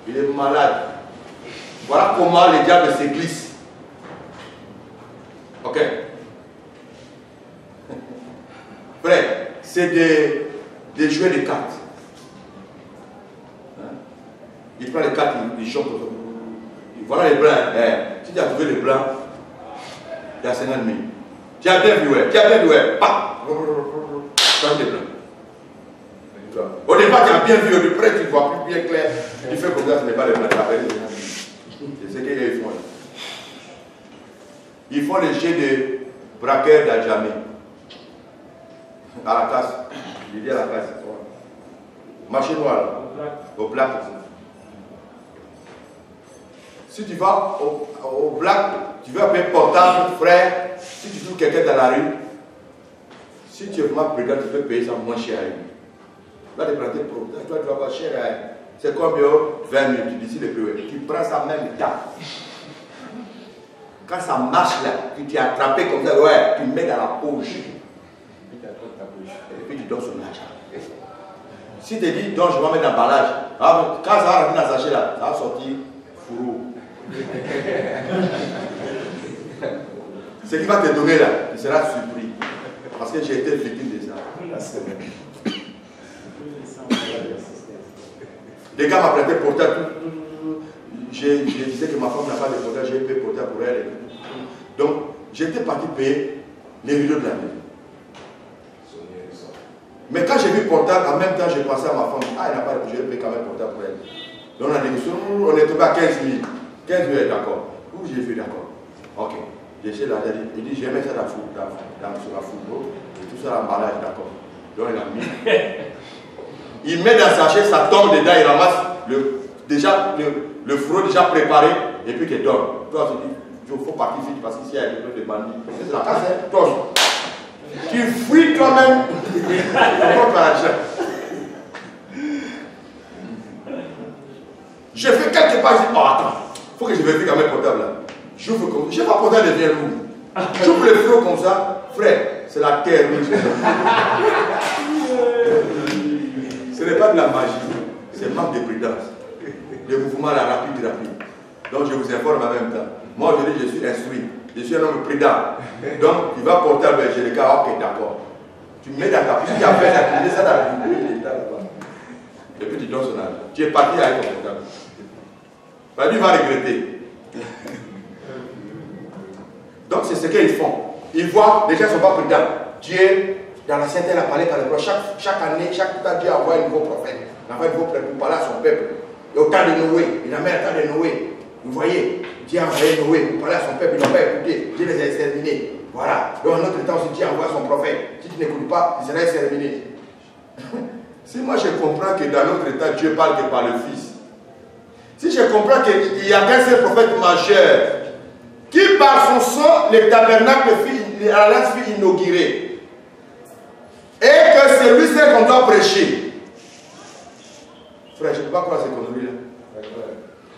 Il est malade. Voilà comment les diables se glissent. Ok? Frère, c'est des jouets de cartes. Hein? Il prend les cartes, il chope. Voilà les blancs. Si tu as trouvé les blancs, il y a 50 000. Tu as bien vu, ouais. Tu as bien vu, ouais. Change les blancs. Au départ, tu as bien vu, au près, tu ne vois plus bien clair. Tu fais comme ça, ce n'est pas les blancs. C'est ce qu'ils font. Ils font les jets de braqueurs d'Adjamé. À la casse. Il dit à la casse. Marché noir. Au black. Si tu vas au black, tu veux appeler portable, frère. Si tu trouves quelqu'un dans la rue, si tu es vraiment prudent, tu peux payer ça moins cher à lui. Là, tu prends tes produits. Toi, tu vas pas cher à lui. C'est combien? 20 000. Tu décides de payer. Tu prends ça même temps. Quand ça marche là, tu t'es attrapé comme ça, ouais, tu mets dans la poche. Et puis tu donnes son argent. Si tu dis, donc je vais mettre l'emballage, quand ça va rentrer dans le sachet là, ça va sortir fourreau. Ce qui va te donner là, tu seras surpris. Parce que j'ai été victime de ça. Les gars m'ont prêté portable. Je disais que ma femme n'a pas de portable, j'ai payé portable pour elle. Donc, j'étais parti payer les rideaux de la maison. Mais quand j'ai vu portable, en même temps, j'ai pensé à ma femme. Ah, elle n'a pas de portable, je vais payer quand même portable pour elle. Donc, on a négocié, on est tombé à 15 000. 15 000 est d'accord. Où j'ai fait d'accord. Ok. J'ai essayé là, il dit, je vais mettre ça sur la fourreau. Et tout ça, l'emballage, d'accord. Donc, il a mis. Il met dans le sachet, ça tombe dedans, il ramasse le fourreau déjà préparé, et puis il donne. Toi, tu dis, il faut partir vite parce qu'ici, il y a des bandits. C'est la casse, hein? Toi, tu fuis toi-même. Je fais quelques pas, je dis, oh attends, il faut que je vérifie quand même portable là. J'ouvre comme ça, je ne sais pas portable devient lourd. J'ouvre le fourreau comme ça, frère, c'est la terre. Ce n'est pas de la magie, c'est manque de prudence. Le mouvement là, rapide. Donc je vous informe en même temps. Moi aujourd'hui je suis instruit, je suis un homme prudent. Donc tu vas porter à l'Angélica, ok d'accord. Tu mets dans ta poche, tu as fait ça, tu mets ça dans la poche. Et puis tu donnes son âge. Tu es parti avec ton portable. Ben, lui va regretter. Donc c'est ce qu'ils font. Ils voient, les gens ne sont pas prudents. Dieu, dans la sainteté, il a parlé par le prophète. Chaque année, chaque temps, Dieu envoie un nouveau prophète. Il envoie un nouveau prophète pour parler à son peuple. Et au temps de Noé, il a mis le temps de Noé. Vous voyez, Dieu a envoyé Noé pour parler à son peuple, ils n'ont pas écouté. Dieu les a exterminés. Voilà. Donc en notre temps, si Dieu envoie son prophète, si tu n'écoutes pas, il sera exterminé. Si moi je comprends que dans notre temps, Dieu parle que par le Fils. Si je comprends qu'il y a qu'un seul prophète majeur qui par son sang, le tabernacle à l'alliance fut inauguré. Et que c'est lui seul qu'on doit prêcher. Frère, je ne peux pas croire ces conneries là.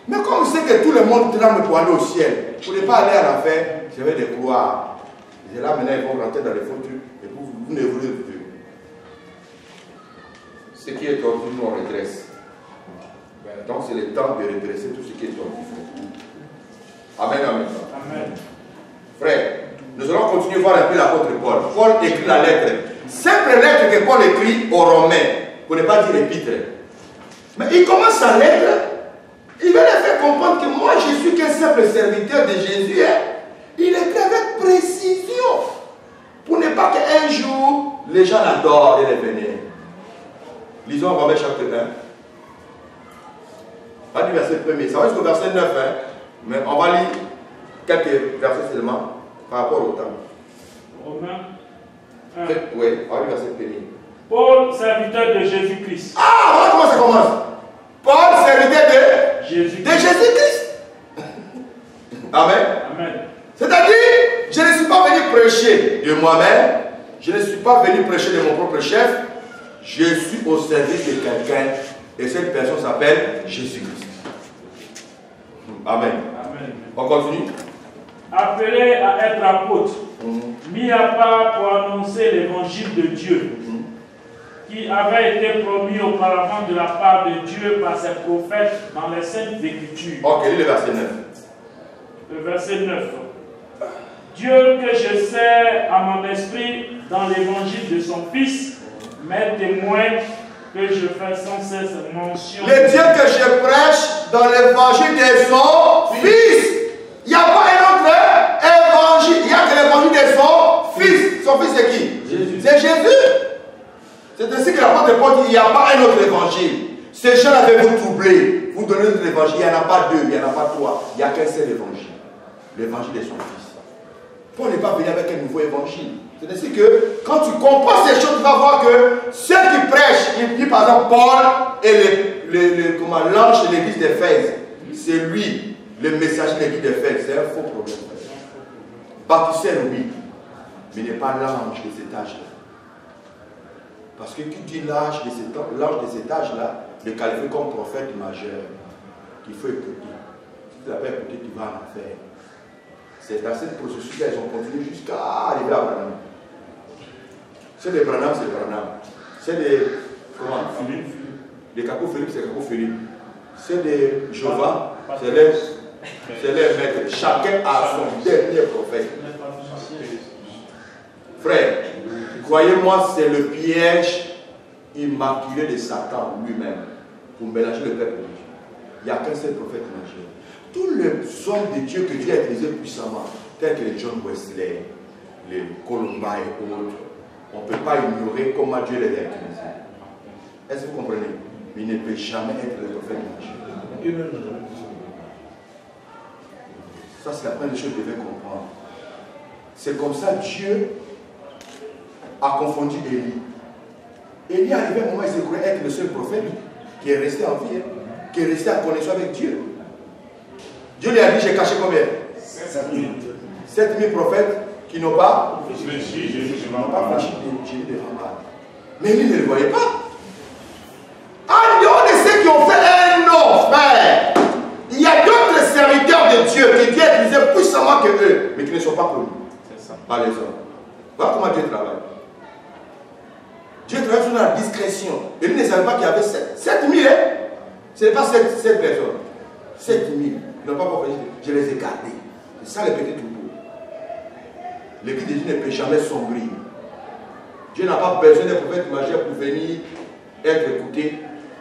Mais comme vous savez que tout le monde tremble pour aller au ciel, vous ne pouvez pas aller à l'enfer, je vais les croire. Et là maintenant ils vont rentrer dans les faux trucs et vous ne voulez plus. Ce qui est tordu, nous on redresse. Donc c'est le temps de redresser tout ce qui est tordu. Amen, amen. Amen. Frère, nous allons continuer à voir un peu l'apôtre Paul. Paul écrit la lettre. Simple lettre que Paul écrit aux Romains, pour ne pas dire épître. Mais il commence sa lettre, il va leur faire comprendre que moi je suis qu'un simple serviteur de Jésus. Il écrit avec précision, pour ne pas qu'un jour les gens l'adorent et les vénèrent. Lisons Romains chapitre 1. Pas du verset 1er, ça va jusqu'au verset 9, hein? Mais on va lire quelques versets seulement par rapport au temps. Romains 1. Oui, on va lire verset 1er. Paul, serviteur de Jésus-Christ. Ah, voilà comment ça commence. Paul, serviteur de Jésus-Christ. Amen. Amen. C'est-à-dire, je ne suis pas venu prêcher de moi-même, je ne suis pas venu prêcher de mon propre chef, je suis au service de quelqu'un et cette personne s'appelle Jésus-Christ. Amen. Amen. On continue. Appelé à être apôtre, mis à part pour annoncer l'évangile de Dieu, qui avait été promis auparavant de la part de Dieu par ses prophètes dans les Saintes Écritures. Ok, lis le verset 9. Le verset 9. Dieu que je sais à mon esprit dans l'évangile de son Fils, m'est témoin que je fais sans cesse mention. Le Dieu que je prêche dans l'évangile de son Fils. Il n'y a pas un autre évangile. Il n'y a que l'évangile de son Fils. Son Fils c'est qui? Jésus. C'est Jésus. C'est ainsi que l'apôtre Paul dit, il n'y a pas un autre évangile. Ces gens-là veulent vous troubler. Vous donnez notre évangile. Il n'y en a pas deux, il n'y en a pas trois. Il n'y a qu'un seul évangile. L'évangile de son Fils. Paul n'est pas venu avec un nouveau évangile. C'est ainsi que quand tu comprends ces choses, tu vas voir que ceux qui prêchent, il dit par exemple Paul et l'ange de l'église d'Éphèse, c'est lui, le messager de l'église d'Éphèse. C'est un faux problème. Baptisé, oui, mais n'est pas l'ange de cet âge-là. Parce que qui dit l'ange de cet âge-là, le qualifie comme prophète majeur, qu'il faut écouter. Si tu n'as pas écouté, tu vas en enfer. C'est dans cette processus-là, ils ont continué jusqu'à arriver à Branham. C'est des Branham, c'est des Branham. C'est des. Comment? Philippe. Des Capo Philippe, c'est Capo Philippe. C'est des Jéhovah, c'est les maîtres. Chacun a son dernier prophète. Frère, croyez-moi, c'est le piège immaculé de Satan lui-même pour mélanger le peuple de Dieu. Il n'y a qu'un seul prophète majeur. Tous les hommes de Dieu que Dieu a utilisés puissamment, tels que les John Wesley, les Columba et autres, on ne peut pas ignorer comment Dieu les a utilisés. Est-ce que vous comprenez? Il ne peut jamais être le prophète majeur. Ça, c'est la première chose que vous devez comprendre. C'est comme ça que Dieu a confondu Élie. Élie est arrivé à un moment où il se croyait être le seul prophète qui est resté en vie, qui est resté en connexion avec Dieu. Dieu lui a dit, j'ai caché combien? 7 000 prophètes qui n'ont pas franchi Jésus de Ramad. Mais lui ne le voyait pas. En dehors de ceux qui ont fait un nom, frère, il y a d'autres serviteurs de Dieu qui Dieu a utilisé puissamment que eux, mais qui ne sont pas connus par les hommes. Voilà comment Dieu travaille. Dieu travaille sur la discrétion. Et lui ne savait pas qu'il y avait 7 000. Hein? Ce n'est pas 7 personnes. 7 000. Ils n'ont pas compris. Je les ai gardés. C'est ça les petits troupeaux. L'église de Dieu ne peut jamais sombrer. Dieu n'a pas besoin d'un prophète majeur pour venir être écouté.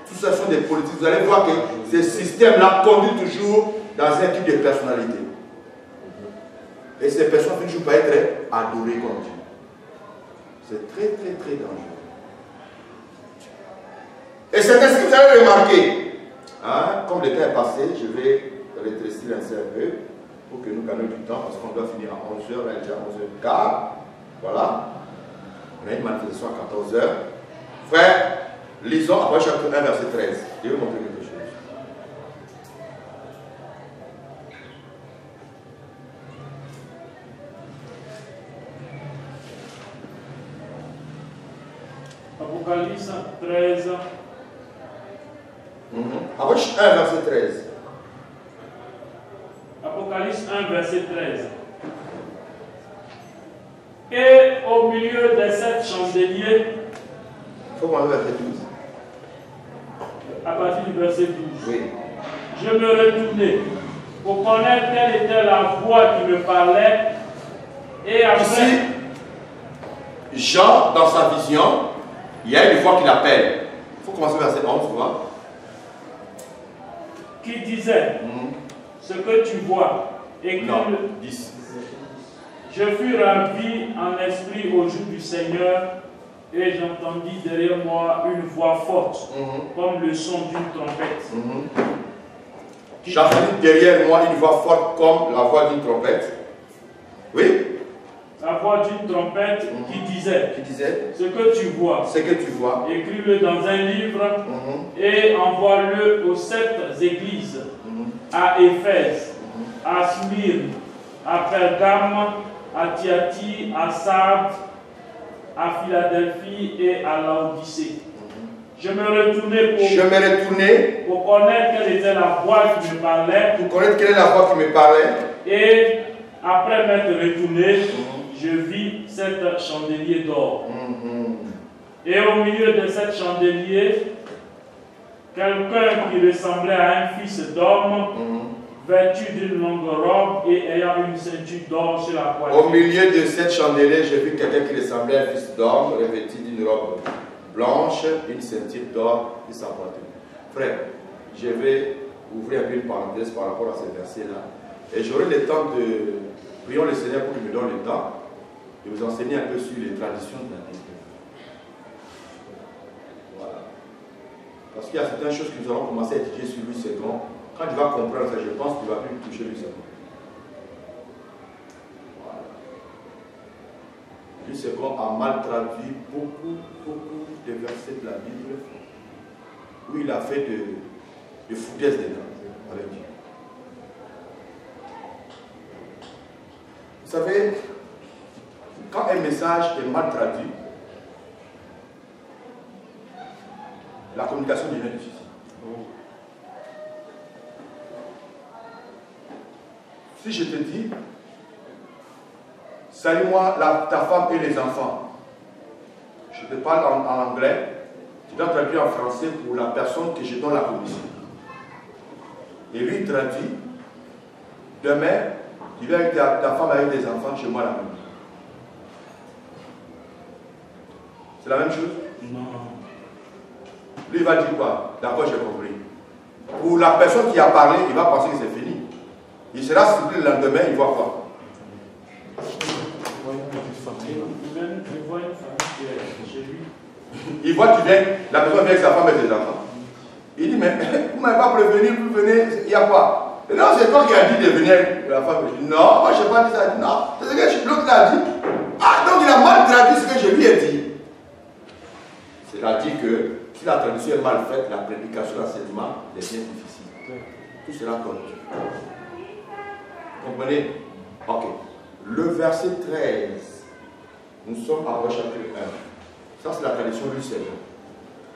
Tout ça sont des politiques. Vous allez voir que ces systèmes-là conduisent toujours dans un type de personnalité. Et ces personnes finissent toujours par être adorées comme Dieu. C'est très, très, très dangereux. Et c'est ainsi que vous allez remarquer. Hein, comme le temps est passé, je vais rétrécir un peu pour que nous gagnions du temps parce qu'on doit finir à 11h, là, déjà 11h15. Voilà. On a une manifestation à 14h. Frère, lisons après chapitre 1, verset 13. Je vais vous montrer quelque chose. Apocalypse 13. Apocalypse 1, verset 13. Apocalypse 1, verset 13. Et au milieu des 7 chandeliers, Il faut voir le verset 12. à partir du verset 12, Oui. je me retournai pour connaître quelle était la voix qui me parlait. Et après, Ici, Jean, dans sa vision, il y a une voix qui l'appelle. Il faut commencer verset 11, tu vois. qui disait ce que tu vois. Et Non, 10. je fus ravi en esprit au jour du Seigneur, et j'entendis derrière moi une voix forte, comme le son d'une trompette. J'entendis derrière moi une voix forte comme la voix d'une trompette. Oui. La voix d'une trompette qui disait ce que tu vois. Ce que tu vois. Écris-le dans un livre et envoie-le aux 7 églises, à Éphèse, à Smyrne, à Pergame, à Thyatire, à Sardes, à Philadelphie et à Laodicée. Je me retournai pour connaître quelle était la voix qui me parlait. Pour connaître quelle est la voix qui me parlait. Et après m'être retourné, je vis 7 chandeliers d'or. Et au milieu de sept chandeliers, quelqu'un qui ressemblait à un fils d'homme, vêtu d'une longue robe et ayant une ceinture d'or sur la poitrine. Au milieu de sept chandeliers, j'ai vu quelqu'un qui ressemblait à un fils d'homme, revêtu d'une robe blanche, une ceinture d'or sur sa poitrine. Frère, je vais ouvrir un peu une parenthèse par rapport à ces versets-là. Et j'aurai le temps de... Prions le Seigneur pour qu'il me donne le temps de vous enseigner un peu sur les traditions de la Bible. Voilà. Parce qu'il y a certaines choses que nous allons commencer à étudier sur Louis II. Quand tu vas comprendre ça, je pense que tu ne vas plus toucher Louis II. Voilà. Louis II a mal traduit beaucoup de versets de la Bible où il a fait de foutaises dedans avec Dieu. Vous savez, quand un message est mal traduit, la communication devient difficile. Si je te dis, salue-moi ta femme et les enfants, je te parle en anglais, tu dois traduire en français pour la personne que je donne la commission. Et lui, il traduit, demain, tu viens avec ta femme avec des enfants chez moi la même. C'est la même chose? Non. Lui, il va dire quoi? D'accord, j'ai compris. Pour la personne qui a parlé, il va penser que c'est fini. Il sera surpris le lendemain, il voit quoi? Il voit tu viens, la personne vient avec sa femme et ses enfants. Il dit, mais vous ne m'avez pas prévenu, vous venez, il y a quoi? Non, c'est toi qui as dit de venir avec la femme. Je dis, non, moi je n'ai pas dit ça. Non, c'est ce que l'autre a dit. Ah, donc il a mal traduit ce que je lui ai dit. C'est-à-dire que si la traduction est mal faite, la prédication, l'enseignement devient difficile. Tout sera corrigé. Comprenez? Ok. Le verset 13. Nous sommes à Romains chapitre 1. Ça, c'est la tradition du Seigneur.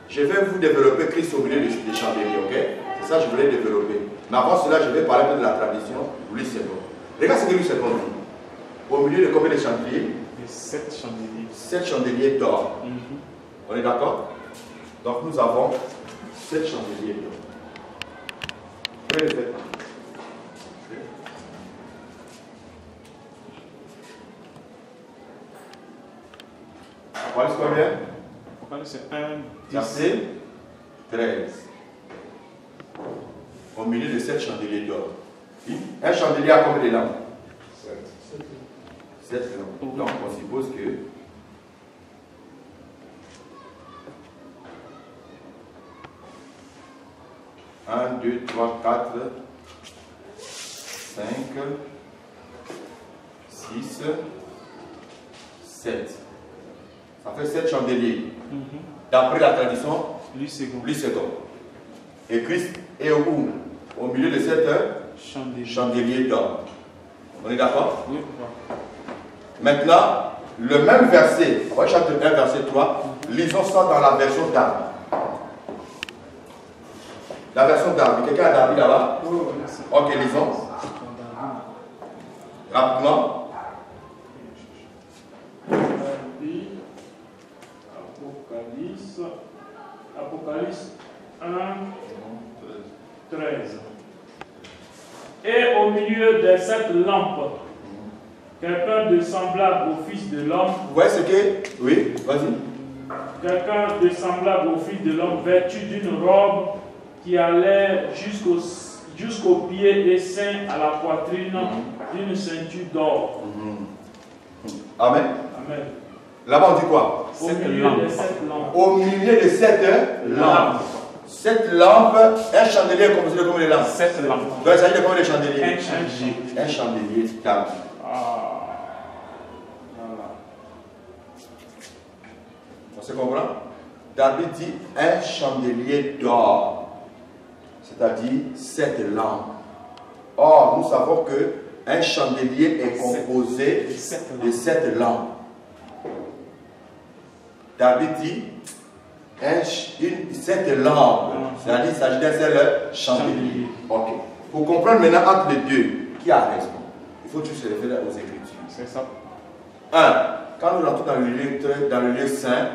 Je vais vous développer Christ au milieu des chandeliers, ok? C'est ça que je voulais développer. Mais avant cela, je vais parler un peu de la tradition de Louis II. Regarde ce que Louis II dit. Au milieu de combien de chandeliers? De 7 chandeliers. 7 chandeliers d'or. On est d'accord? Donc nous avons 7 chandeliers d'or. Prenez le fait. Apocalypse combien? Apocalypse 1, 10. Verset 13. Au milieu de 7 chandeliers d'or. Un chandelier a combien de lampes? 7 lampes. Donc on suppose que un, 2, 3, 4, 5, 6, 7. Ça fait 7 chandeliers. D'après la tradition, Louis II. Et Christ est où? Au milieu de 7 chandeliers d'or. On est d'accord? Oui. Maintenant, le même verset, chapitre 1, verset 3, lisons ça dans la version d'Arby. La version d'Arby. Quelqu'un a d'Arby là-bas? Ok, lisons. Rapidement. Apocalypse 1, 13. Et au milieu de cette lampe, quelqu'un de semblable au Fils de l'homme. Vous voyez ce que? Oui, vas-y. Quelqu'un de semblable au Fils de l'homme, vêtu d'une robe qui allait jusqu'aux pieds et ceint à la poitrine d'une ceinture d'or. Amen. Amen. Là-bas on dit quoi? Au milieu de cette lampe. Au milieu de cette lampe. Cette lampe, un chandelier est composé de combien de lampes? 7 lampes. Donc il s'agit de combien de chandeliers? Un chandelier. Un chandelier d'Arby. Voilà. On se comprend? Darby dit un chandelier d'or, c'est-à-dire 7 lampes. Or, nous savons que un chandelier est composé de 7 lampes. Darby dit 7 lampes, c'est-à-dire qu'il s'agit d'un seul chandelier. Ok. Pour comprendre maintenant entre les deux, qui a raison? Il faut toujours se référer aux Écritures. C'est ça. 1. Quand nous rentrons dans le lieu saint,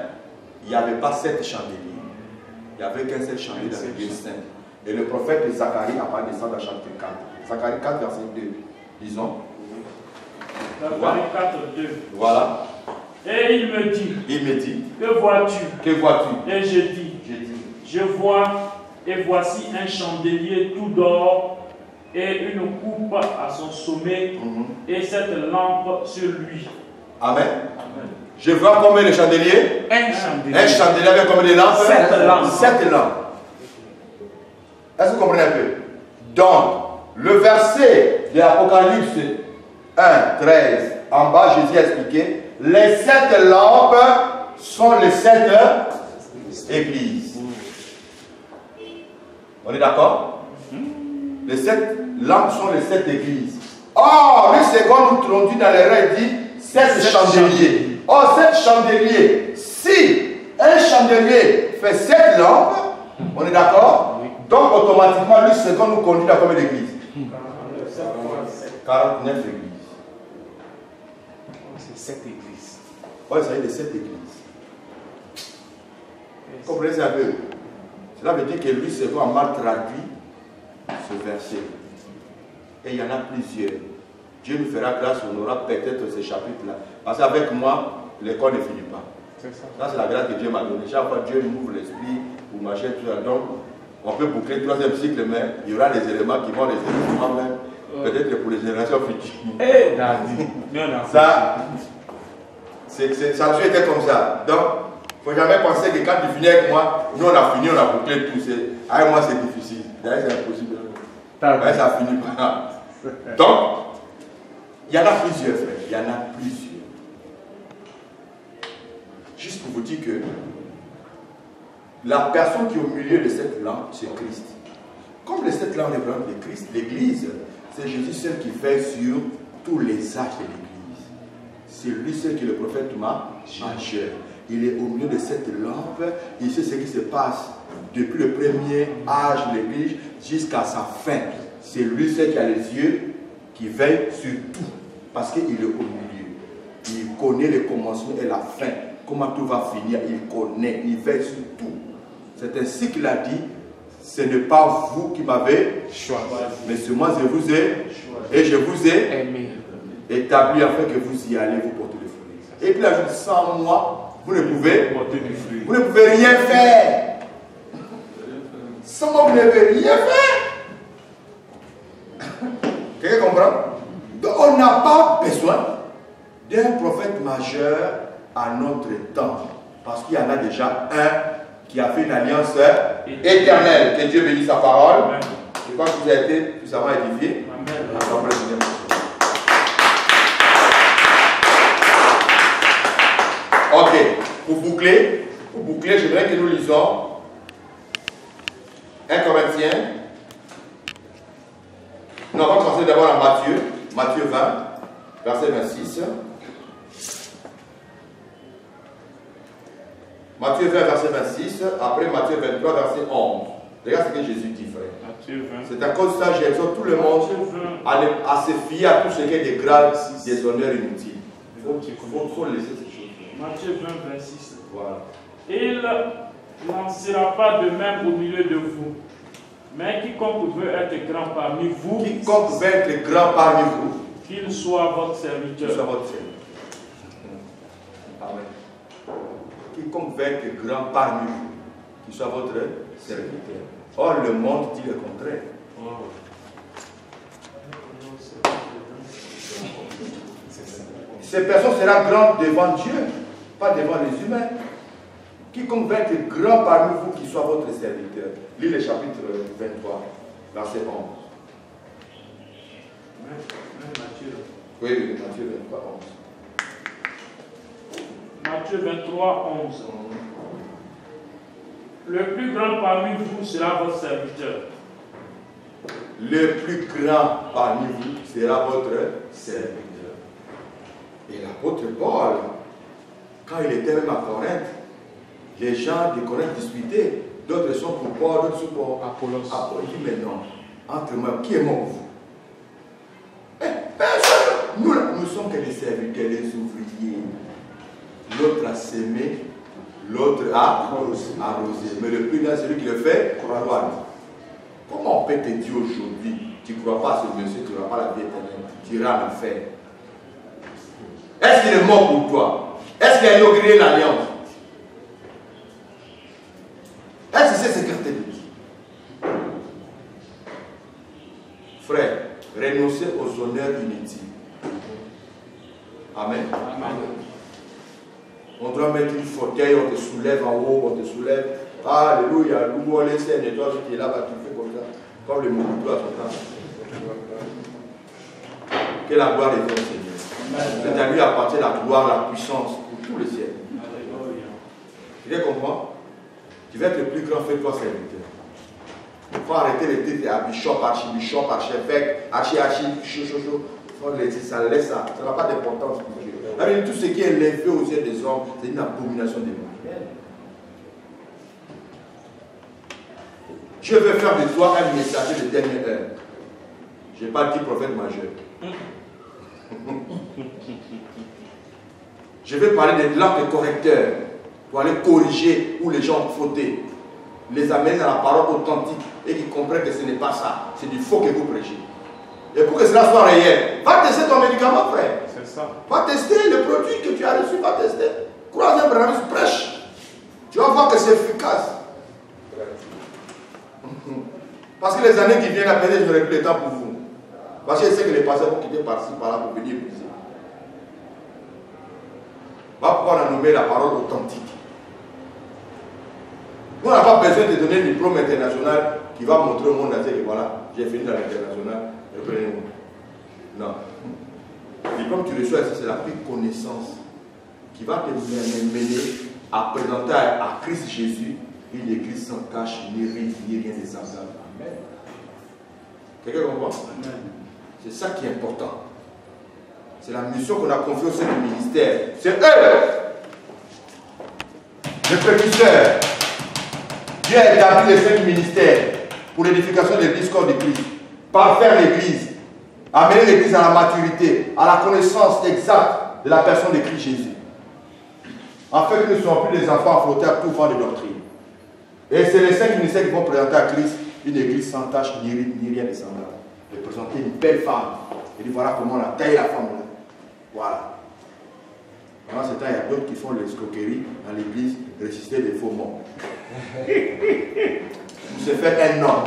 il n'y avait pas 7 chandeliers. Il n'y avait qu'un seul chandelier dans l'église sainte. Et le prophète Zacharie n'a pas descendu à chapitre 4. Zacharie 4, verset 2. Disons. Zacharie 4, 2. Voilà. Et il me dit, que vois-tu? Que vois-tu? Et je dis, je vois, et voici un chandelier tout d'or et une coupe à son sommet et cette lampe sur lui. Amen. Je vois combien de chandeliers? Un chandelier avec combien de lampes? 7 lampes. 7 lampes. Est-ce que vous comprenez un peu? Donc, le verset de l'Apocalypse 1, 13, en bas, Jésus a expliqué, les 7 lampes sont les 7 églises. On est d'accord? Les 7 lampes sont les 7 églises. Or, le second nous traduit dans les règles dit 7 chandeliers. Or, 7 chandeliers, si un chandelier fait 7 lampes, on est d'accord? Donc, automatiquement, le second nous conduit dans combien d'églises? 49 églises. C'est 7 églises. Oui, ça y est, les 7 églises. Vous comprenez ça un peu? Cela veut dire que lui, second a mal traduit ce verset. Et il y en a plusieurs. Dieu nous fera grâce, on aura peut-être ces chapitres-là. Parce qu'avec moi, l'école ne finit pas. Ça, c'est la grâce que Dieu m'a donnée. Chaque fois, Dieu nous ouvre l'esprit, ou machin, tout ça. Donc, on peut boucler le 3e cycle, mais il y aura des éléments qui vont les aider moi-même, peut-être pour les générations futures. Ça, ça a toujours été comme ça. Donc, il ne faut jamais penser que quand tu finis avec moi, nous on a fini, on a bouclé tout. Avec moi, c'est difficile. D'ailleurs, c'est impossible. Ouais, ça finit pas. Donc, il y en a plusieurs, frères. Il y en a plusieurs. Juste pour vous dire que la personne qui est au milieu de cette lampe, c'est Christ. Comme les 7 lampes représente de Christ, l'Église, c'est Jésus seul qui fait sur tous les âges de l'Église. C'est lui seul qui est le prophète majeur. Il est au milieu de cette lampe. Il sait ce qui se passe depuis le premier âge de l'Église jusqu'à sa fin. C'est lui seul qui a les yeux qui veille sur tout. Parce qu'il est au milieu. Il connaît le commencement et la fin. Comment tout va finir, il connaît, il veille sur tout. C'est ainsi qu'il a dit, ce n'est pas vous qui m'avez choisi, mais c'est moi je vous ai choisi. Et je vous ai aimé, établi afin que vous y allez vous porter des fruits. Et puis là, je dis, sans moi, vous ne pouvez porter du fruit. Vous ne pouvez rien faire. Sans moi, vous ne pouvez rien faire. Quelqu'un comprend? Donc on n'a pas besoin d'un prophète majeur à notre temps. Parce qu'il y en a déjà un qui a fait une alliance éternelle. Que Dieu bénisse sa parole. Amen. Je crois que vous avez été puissamment édifié. Ok. Pour boucler, j'aimerais que nous lisons 1 Corinthiens. Nous allons commencer d'abord en Matthieu 20, verset 26. Matthieu 20, verset 26, après Matthieu 23, verset 11. Regarde ce que Jésus dit, frère. C'est à cause de ça que j'exhorte tout le monde à se fier à tout ce qui est des grades, des honneurs inutiles. Il faut laisser ces choses. Matthieu 20, 26. Voilà. Il n'en sera pas de même au milieu de vous. Mais quiconque veut être grand parmi vous, qu'il soit votre serviteur. Amen. Quiconque veut être grand parmi vous, qu'il soit votre serviteur. Or, le monde dit le contraire. Ces personnes seront grandes devant Dieu, pas devant les humains. Quiconque veut être grand parmi vous, qu'il soit votre serviteur. Lis le chapitre 23, verset 11. Oui, Matthieu 23, 11. Matthieu 23, 11. Le plus grand parmi vous sera votre serviteur. Le plus grand parmi vous sera votre serviteur. Et l'apôtre Paul, quand il était même à Corinthe, les gens de Corinthe disputaient. D'autres sont pour Paul, d'autres sont pour Apollos. Il dit, mais non, entre moi, qui est mon vous? Personne. Nous sommes que des serviteurs, des ouvriers. L'autre a semé, l'autre a arrosé. Mais le plus grand, c'est lui qui le fait croire. Comment on peut te dire aujourd'hui, tu ne crois pas à ce monsieur, tu n'auras pas la vie éternelle, tu iras en enfer? Est-ce qu'il est mort pour toi? Est-ce qu'il a inauguré l'alliance? Est-ce que c'est ce que je te dis? Frère, renoncez aux honneurs inutiles. Amen. Amen. On doit mettre une fauteuil, on te soulève en haut, on te soulève. Alléluia, louons les scènes, et toi qui es là-bas, tu fais comme ça, comme le Mobutu à son temps. Que la gloire est au Seigneur. C'est à lui appartient la gloire, la puissance pour tous les siècles. Tu veux comprendre? Tu vas être le plus grand, fais-toi serviteur. Il faut arrêter les titres à bishop, archibishop, archevêque, chaud. Ça laisse ça. Ça n'a pas d'importance pour Dieu. Tout ce qui est élevé aux yeux des hommes, c'est une abomination des hommes. Je veux faire de toi un messager de dernière heure. Je n'ai pas dit prophète majeur. Je vais parler de l'acte correcteur pour aller corriger où les gens ont fauté. Les amener dans la parole authentique et qu'ils comprennent que ce n'est pas ça. C'est du faux que vous prêchez. Et pour que cela soit réel, va tester ton médicament, frère. C'est ça. Va tester le produit que tu as reçu, va tester. Croise un branche, prêche. Tu vas voir que c'est efficace. Parce que les années qui viennent après, je n'aurai plus le temps pour vous. Parce que je sais que les pasteurs vont quitter par-ci, par-là pour venir briser. Va pouvoir nommer la parole authentique. Nous, on n'a pas besoin de donner un diplôme international qui va montrer au monde entier que voilà, j'ai fini dans l'international, reprenez-moi. Non. Le diplôme que tu reçois ici, c'est la pure connaissance qui va te mener à présenter à Christ Jésus une église sans cache, ni rien de semblable. Amen. Quelqu'un comprend? C'est ça qui est important. C'est la mission qu'on a confiée au sein du ministère. C'est eux, les précurseurs. Dieu a établi les 5 ministères pour l'édification de l'église corps de Christ. Parfaire l'église. Amener l'église à la maturité, à la connaissance exacte de la personne de Christ Jésus. Afin que nous ne soyons plus des enfants flottés à tout vent de doctrine. Et c'est les 5 ministères qui vont présenter à Christ une église sans tache ni rien de semblable. De présenter une belle femme. Et dit voilà comment on a taillé la femme là. Voilà. Pendant ce temps, il y a d'autres qui font l'escroquerie dans l'église, ressusciter des faux morts. Vous se faites un an.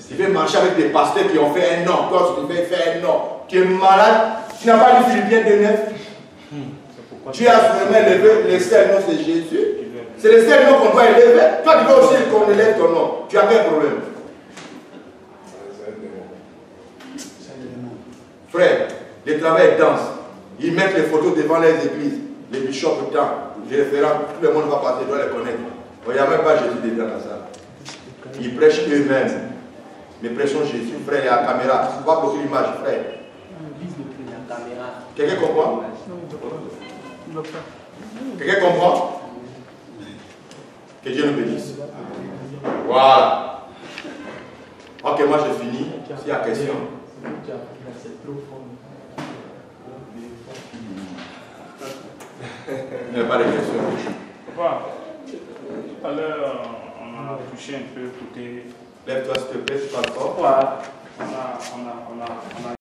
Tu veux marcher avec des pasteurs qui ont fait un an. Toi, tu veux faire un an. Tu es malade. Tu n'as pas lu Philippiens 2:9. Tu as vraiment élevé les seuls noms, c'est Jésus. C'est les seuls noms qu'on doit élever. Toi, tu veux aussi qu'on élève ton nom. Tu as quel problème? Frère, les travailleurs dansent. Ils mettent les photos devant les églises. Les bishops, les référents, tout le monde va passer, doit les connaître. Il n'y a même pas Jésus dedans dans ça. Ils prêchent eux-mêmes. Mais prêchons Jésus, frère, il y a la caméra. Tu vas bloquer l'image, frère. Quelqu'un comprend? Quelqu'un comprend? Que Dieu nous bénisse. Voilà. Ok, moi j'ai fini. S'il y a question. Il n'y a pas de questions. Voilà. Tout à l'heure, on a touché un peu côté. Lève-toi s'il te plaît, c'est pas fort. Voilà. On a